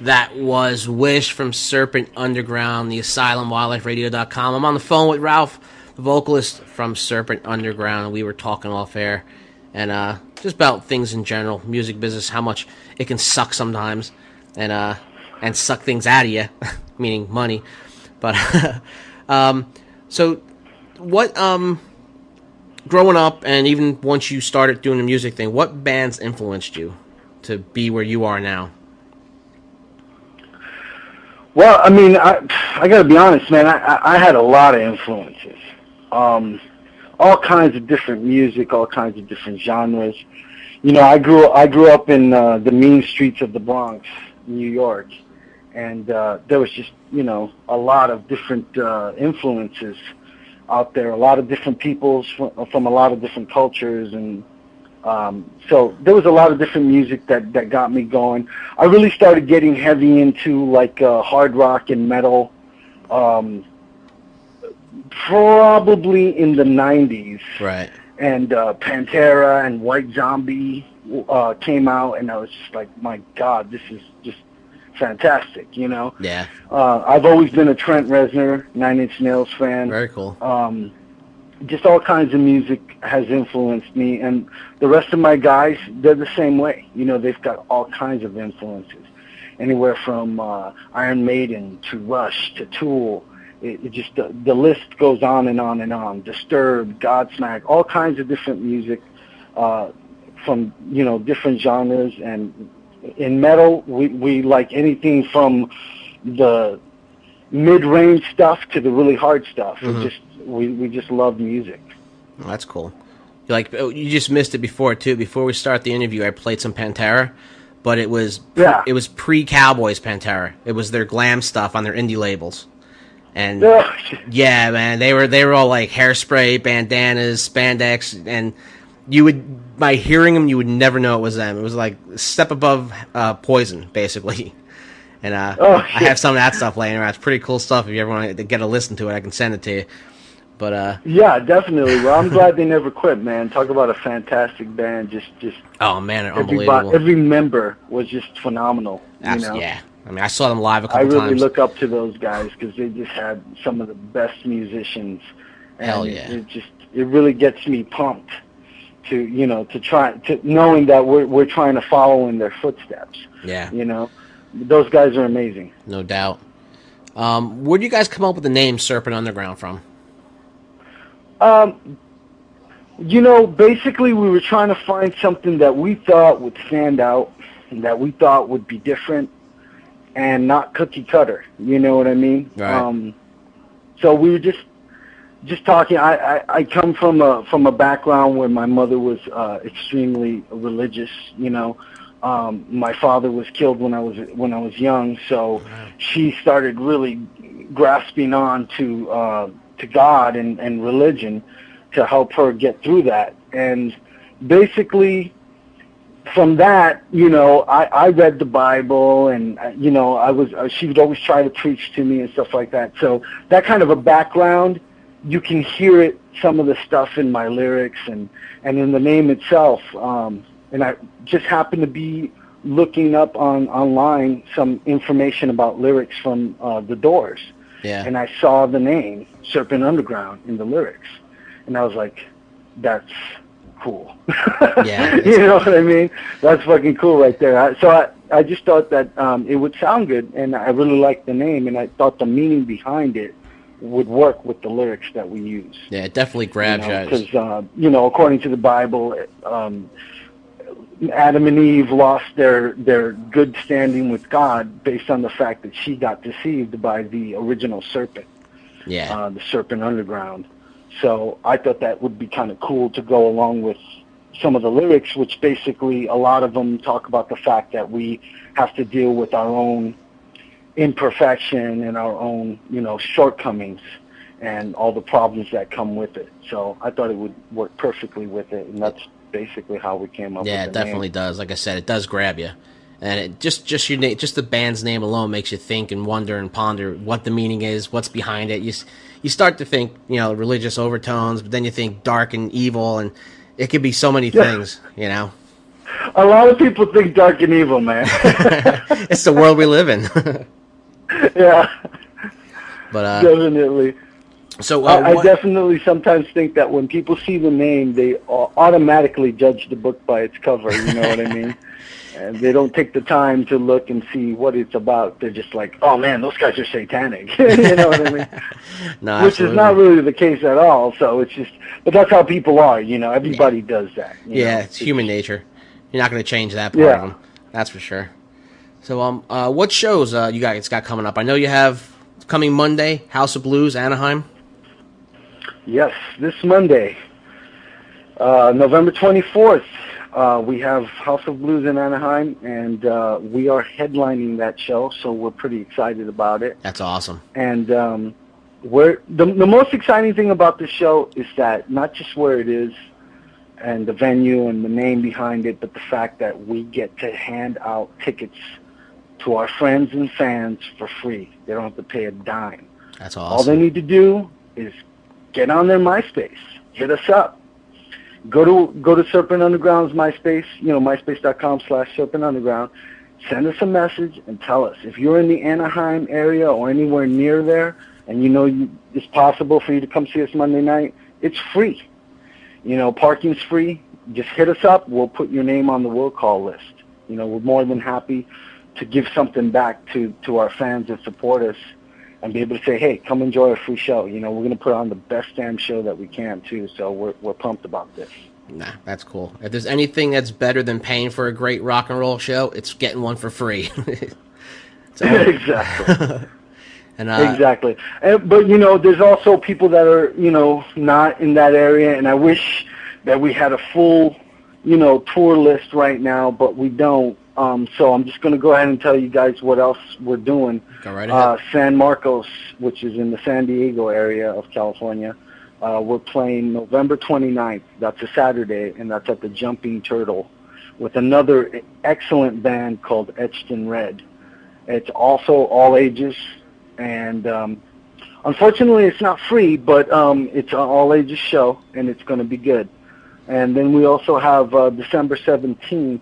That was Wish from Serpent Underground, the Asylum, indieliferadio.com. I'm on the phone with Ralph, the vocalist from Serpent Underground. We were talking off air and just about things in general, music business, how much it can suck sometimes and suck things out of you, meaning money. But so what growing up and even once you started doing the music thing, what bands influenced you to be where you are now? Well, I mean, I got to be honest, man. I had a lot of influences, all kinds of different music, all kinds of different genres. You know, I grew up in the mean streets of the Bronx, New York, and there was just, you know, a lot of different influences out there, a lot of different peoples from a lot of different cultures, and so there was a lot of different music that got me going. I really started getting heavy into like hard rock and metal probably in the 90s. Right. And Pantera and White Zombie came out, and I was just like, my God, this is just fantastic, you know? Yeah. I've always been a Trent Reznor, Nine Inch Nails fan. Very cool. Just all kinds of music has influenced me, and the rest of my guys, they're the same way. You know, they've got all kinds of influences, anywhere from Iron Maiden to Rush to Tool. It just the list goes on and on and on. Disturbed, Godsmack, all kinds of different music from, you know, different genres. And in metal, we like anything from the mid-range stuff to the really hard stuff. Mm-hmm. We just love music. Oh, that's cool. You just missed it before too. Before we start the interview, I played some Pantera, but it was pre-Cowboys Pantera. It was their glam stuff on their indie labels, and yeah, man, they were all like hairspray, bandanas, spandex, and by hearing them, you would never know it was them. It was like a step above Poison, basically. And I have some of that stuff laying around. It's pretty cool stuff. If you ever want to get a listen to it, I can send it to you. But yeah, definitely. Well, I'm glad they never quit, man. Talk about a fantastic band. Just oh man, unbelievable. Every member was just phenomenal. You know? Yeah. I mean, I saw them live a couple times. I really look up to those guys because they just had some of the best musicians. And hell yeah! It really gets me pumped to knowing that we're trying to follow in their footsteps. Yeah. You know, those guys are amazing. No doubt. Where do you guys come up with the name Serpent Underground from? You know, basically we were trying to find something that we thought would stand out and that we thought would be different and not cookie cutter. You know what I mean? Right. So we were just talking. I come from a background where my mother was extremely religious. You know, my father was killed when I was young, so she started really grasping on to God and religion to help her get through that. And basically from that, you know, I read the Bible, and you know, she would always try to preach to me and stuff like that. So that kind of a background, you can hear it, some of the stuff in my lyrics and in the name itself. And I just happened to be looking up online some information about lyrics from The Doors. Yeah. And I saw the name Serpent Underground in the lyrics, and I was like, "That's cool." Yeah, you know what I mean? That's fucking cool right there. So I just thought that it would sound good, and I really liked the name, and I thought the meaning behind it would work with the lyrics that we use. Yeah, it definitely grabs you. Because you know, according to the Bible, Adam and Eve lost their good standing with God based on the fact that she got deceived by the original serpent, the Serpent Underground. So I thought that would be kind of cool to go along with some of the lyrics, which basically a lot of them talk about the fact that we have to deal with our own imperfection and our own, you know, shortcomings and all the problems that come with it. So I thought it would work perfectly with it, and that's basically how we came up with the name. Yeah, it definitely does. Like I said, it does grab you. And it just your name, just the band's name alone makes you think and wonder and ponder what the meaning is, what's behind it. You start to think, you know, religious overtones, but then you think dark and evil, and it could be so many things, you know. A lot of people think Dark and Evil, man. It's the world we live in. Yeah. But definitely. So I definitely sometimes think that when people see the name, they automatically judge the book by its cover. You know what I mean? And they don't take the time to look and see what it's about. They're just like, "Oh man, those guys are satanic." You know what I mean? No, which is not really the case at all. So it's just, but that's how people are. You know, everybody does that. You know? It's human nature. You're not going to change that part of them. That's for sure. So, what shows you guys got coming up? I know you have coming Monday, House of Blues, Anaheim. Yes, this Monday, November 24th, we have House of Blues in Anaheim, and we are headlining that show, so we're pretty excited about it. That's awesome. And the most exciting thing about the show is that not just where it is and the venue and the name behind it, but the fact that we get to hand out tickets to our friends and fans for free. They don't have to pay a dime. That's awesome. All they need to do is get on their MySpace, hit us up. Go to Serpent Underground's MySpace, myspace.com/Serpent Underground. Send us a message and tell us if you're in the Anaheim area or anywhere near there, and it's possible for you to come see us Monday night. It's free. Parking's free. Just hit us up. We'll put your name on the will call list. We're more than happy to give something back to our fans that support us and be able to say, hey, come enjoy a free show. We're going to put on the best damn show that we can, too, so we're pumped about this. Nah, that's cool. If there's anything that's better than paying for a great rock and roll show, it's getting one for free. Exactly. Exactly. But, there's also people that are, not in that area, and I wish that we had a full, tour list right now, but we don't. So I'm just going to go ahead and tell you guys what else we're doing. Go right ahead. San Marcos, which is in the San Diego area of California. We're playing November 29th. That's a Saturday, and that's at the Jumping Turtle with another excellent band called Etched in Red. It's also all ages, and unfortunately it's not free, but it's an all ages show, and it's going to be good. And then we also have December 17th.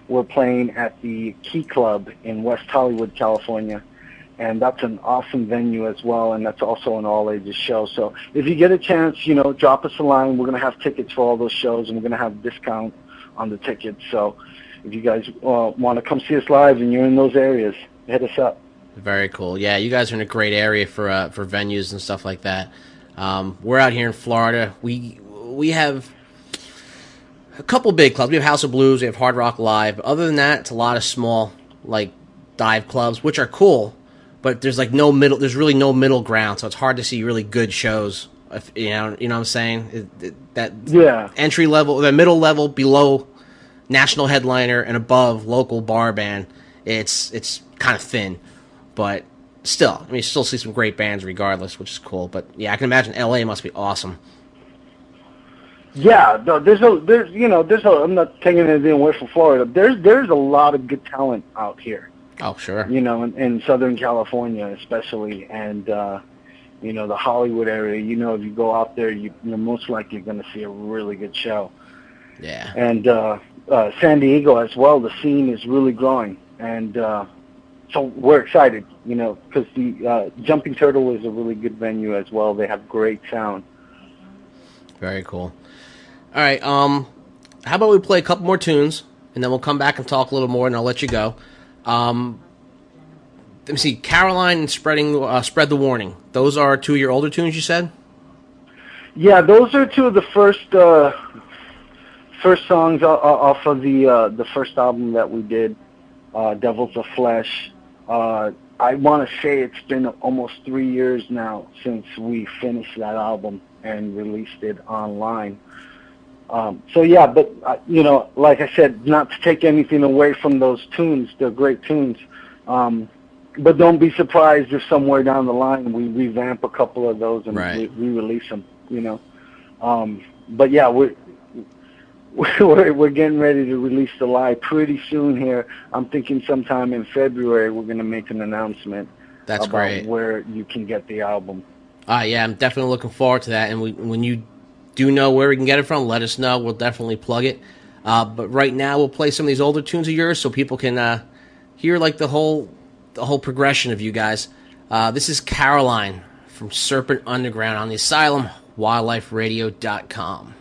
We're playing at the Key Club in West Hollywood, California, and that's an awesome venue as well, and that's also an all-ages show. So if you get a chance, drop us a line. We're going to have tickets for all those shows, and we're going to have a discount on the tickets. So if you guys want to come see us live and you're in those areas, hit us up. Very cool. Yeah, you guys are in a great area for venues and stuff like that. We're out here in Florida. We have a couple big clubs. We have House of Blues. We have Hard Rock Live. Other than that, it's a lot of small, dive clubs, which are cool. But there's no middle. There's really no middle ground, so it's hard to see really good shows. You know what I'm saying? Entry level, the middle level, below national headliner, and above local bar band. It's kind of thin, but still, you still see some great bands regardless, which is cool. But yeah, I can imagine LA must be awesome. Yeah, no, there's I'm not taking anything away from Florida. There's a lot of good talent out here. Oh, sure. In Southern California especially, and the Hollywood area. If you go out there, you're most likely going to see a really good show. Yeah. And San Diego as well. The scene is really growing, and so we're excited. Because the Jumping Turtle is a really good venue as well. They have great sound. Very cool. All right, how about we play a couple more tunes, and then we'll come back and talk a little more, and I'll let you go. Let me see, Caroline and Spread the Warning. Those are two of your older tunes, you said? Yeah, those are two of the first songs off of the first album that we did, Devils of Flesh. I want to say it's been almost 3 years now since we finished that album and released it online. So yeah, but like I said, not to take anything away from those tunes, they're great tunes. But don't be surprised if somewhere down the line we revamp a couple of those and re-release them. But yeah, we're getting ready to release the live pretty soon here. I'm thinking sometime in February we're going to make an announcement. That's about great. Where you can get the album. Yeah, I'm definitely looking forward to that. And when you do know where we can get it from, let us know. We'll definitely plug it. But right now, we'll play some of these older tunes of yours so people can hear like the whole progression of you guys. This is Caroline from Serpent Underground on the Asylum, wildliferadio.com.